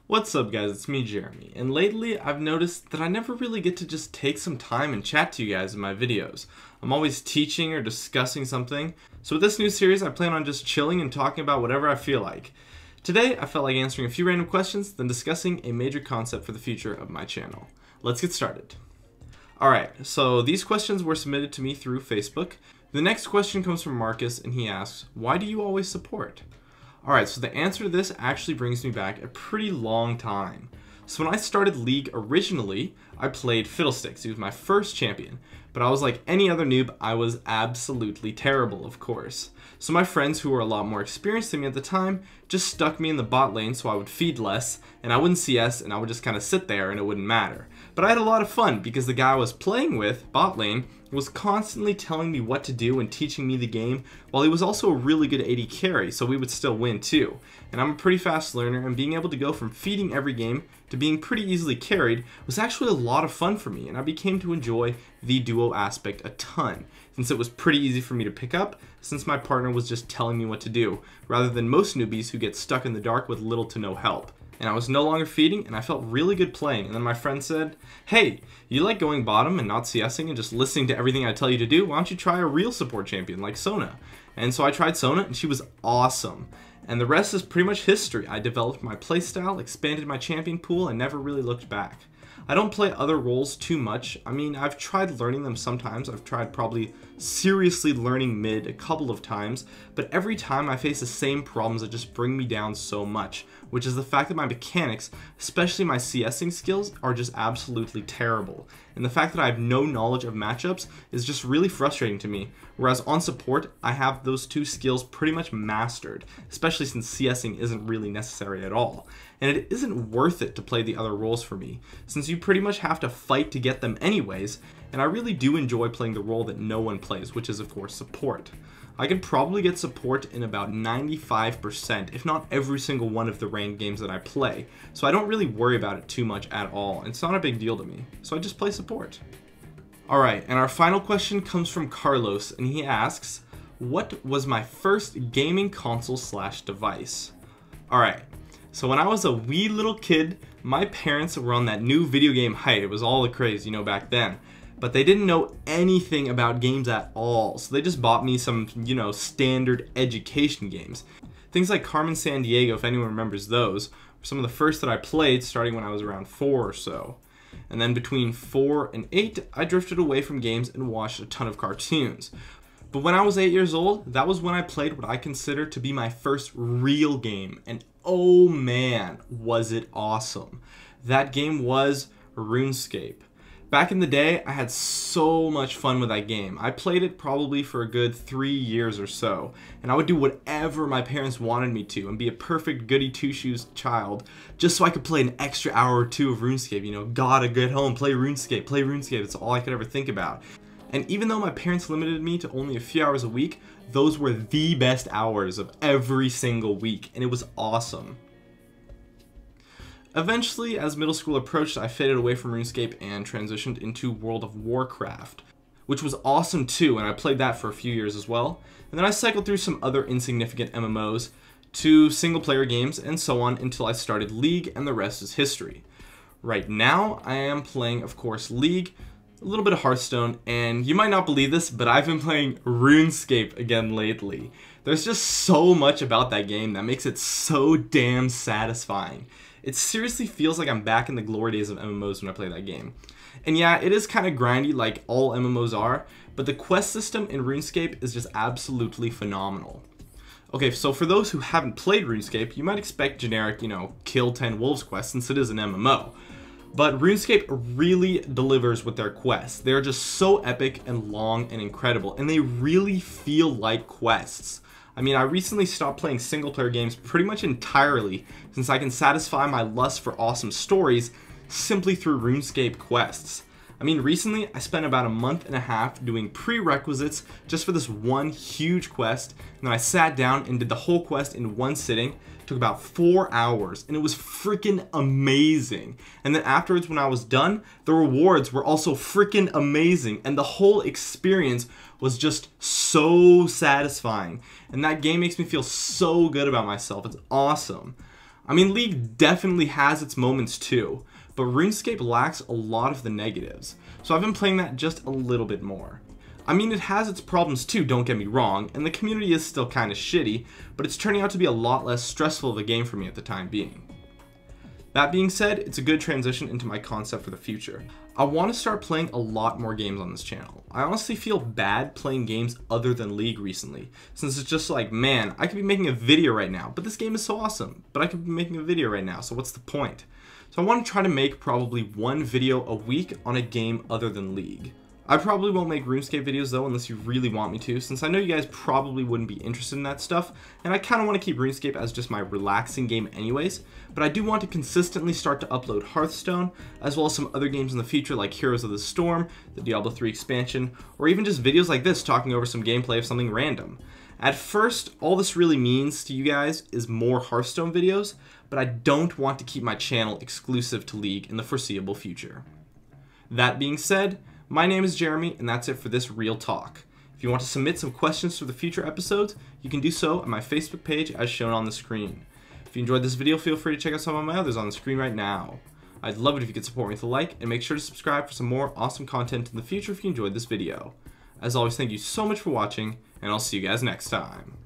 What's up guys, it's me Jeremy, and lately I've noticed that I never really get to just take some time and chat to you guys in my videos. I'm always teaching or discussing something, so with this new series I plan on just chilling and talking about whatever I feel like. Today I felt like answering a few random questions, then discussing a major concept for the future of my channel. Let's get started. Alright, so these questions were submitted to me through Facebook. The next question comes from Marcus, and he asks, why do you always support? Alright, so the answer to this actually brings me back a pretty long time. So when I started League originally, I played Fiddlesticks. He was my first champion. But I was like any other noob, I was absolutely terrible, of course. So my friends, who were a lot more experienced than me at the time, just stuck me in the bot lane so I would feed less, and I wouldn't CS, and I would just kind of sit there and it wouldn't matter. But I had a lot of fun because the guy I was playing with, bot lane, was constantly telling me what to do and teaching me the game, while he was also a really good AD carry, so we would still win too. And I'm a pretty fast learner, and being able to go from feeding every game to being pretty easily carried was actually a lot of fun for me, and I became to enjoy the duo aspect a ton, since it was pretty easy for me to pick up, since my partner was just telling me what to do, rather than most newbies who get stuck in the dark with little to no help. And I was no longer feeding, and I felt really good playing. And then my friend said, hey, you like going bottom and not CSing and just listening to everything I tell you to do? Why don't you try a real support champion like Sona? And so I tried Sona, and she was awesome. And the rest is pretty much history. I developed my playstyle, expanded my champion pool, and never really looked back. I don't play other roles too much. I mean, I've tried learning them sometimes. I've tried probably seriously learning mid a couple of times, but every time I face the same problems that just bring me down so much, which is the fact that my mechanics, especially my CSing skills, are just absolutely terrible. And the fact that I have no knowledge of matchups is just really frustrating to me. Whereas on support, I have those two skills pretty much mastered, especially since CSing isn't really necessary at all. And it isn't worth it to play the other roles for me, since you pretty much have to fight to get them anyways, and I really do enjoy playing the role that no one plays, which is of course support. I can probably get support in about 95%, if not every single one of the ranked games that I play, so I don't really worry about it too much at all. It's not a big deal to me, so I just play support. Alright, and our final question comes from Carlos, and he asks, what was my first gaming console / device? Alright, so when I was a wee little kid, my parents were on that new video game hype. It was all the craze, you know, back then. But they didn't know anything about games at all, so they just bought me some, you know, standard education games. Things like Carmen Sandiego, if anyone remembers those, were some of the first that I played starting when I was around 4 or so. And then between 4 and 8, I drifted away from games and watched a ton of cartoons. But when I was 8 years old, that was when I played what I consider to be my first real game, and oh man, was it awesome. That game was RuneScape. Back in the day, I had so much fun with that game. I played it probably for a good 3 years or so, and I would do whatever my parents wanted me to and be a perfect goody two-shoes child just so I could play an extra hour or two of RuneScape. You know, gotta get home, play RuneScape. That's all I could ever think about. And even though my parents limited me to only a few hours a week, those were the best hours of every single week, and it was awesome. Eventually, as middle school approached, I faded away from RuneScape and transitioned into World of Warcraft, which was awesome too, and I played that for a few years as well. And then I cycled through some other insignificant MMOs to single-player games and so on until I started League, and the rest is history. Right now, I am playing, of course, League, a little bit of Hearthstone, and you might not believe this, but I've been playing RuneScape again lately. There's just so much about that game that makes it so damn satisfying. It seriously feels like I'm back in the glory days of MMOs when I play that game. And yeah, it is kind of grindy like all MMOs are, but the quest system in RuneScape is just absolutely phenomenal. Okay, so for those who haven't played RuneScape, you might expect generic, you know, kill 10 wolves quests since it is an MMO. But RuneScape really delivers with their quests. They're just so epic and long and incredible, and they really feel like quests. I mean, I recently stopped playing single-player games pretty much entirely since I can satisfy my lust for awesome stories simply through RuneScape quests. I mean, recently I spent about a month and a half doing prerequisites just for this one huge quest, and then I sat down and did the whole quest in one sitting. It took about 4 hours, and it was freaking amazing. And then afterwards, when I was done, the rewards were also freaking amazing, and the whole experience was just so satisfying. And that game makes me feel so good about myself. It's awesome. I mean, League definitely has its moments too, but RuneScape lacks a lot of the negatives, so I've been playing that just a little bit more. I mean, it has its problems too, don't get me wrong, and the community is still kinda shitty, but it's turning out to be a lot less stressful of a game for me at the time being. That being said, it's a good transition into my concept for the future. I want to start playing a lot more games on this channel. I honestly feel bad playing games other than League recently, since it's just like, man, I could be making a video right now, but this game is so awesome, but I could be making a video right now, so what's the point? So I want to try to make probably one video a week on a game other than League. I probably won't make RuneScape videos though unless you really want me to, since I know you guys probably wouldn't be interested in that stuff, and I kind of want to keep RuneScape as just my relaxing game anyways, but I do want to consistently start to upload Hearthstone, as well as some other games in the future like Heroes of the Storm, the Diablo 3 expansion, or even just videos like this talking over some gameplay of something random. At first, all this really means to you guys is more Hearthstone videos, but I don't want to keep my channel exclusive to League in the foreseeable future. That being said, my name is Jeremy, and that's it for this Real Talk. If you want to submit some questions for the future episodes, you can do so on my Facebook page as shown on the screen. If you enjoyed this video, feel free to check out some of my others on the screen right now. I'd love it if you could support me with a like, and make sure to subscribe for some more awesome content in the future if you enjoyed this video. As always, thank you so much for watching, and I'll see you guys next time.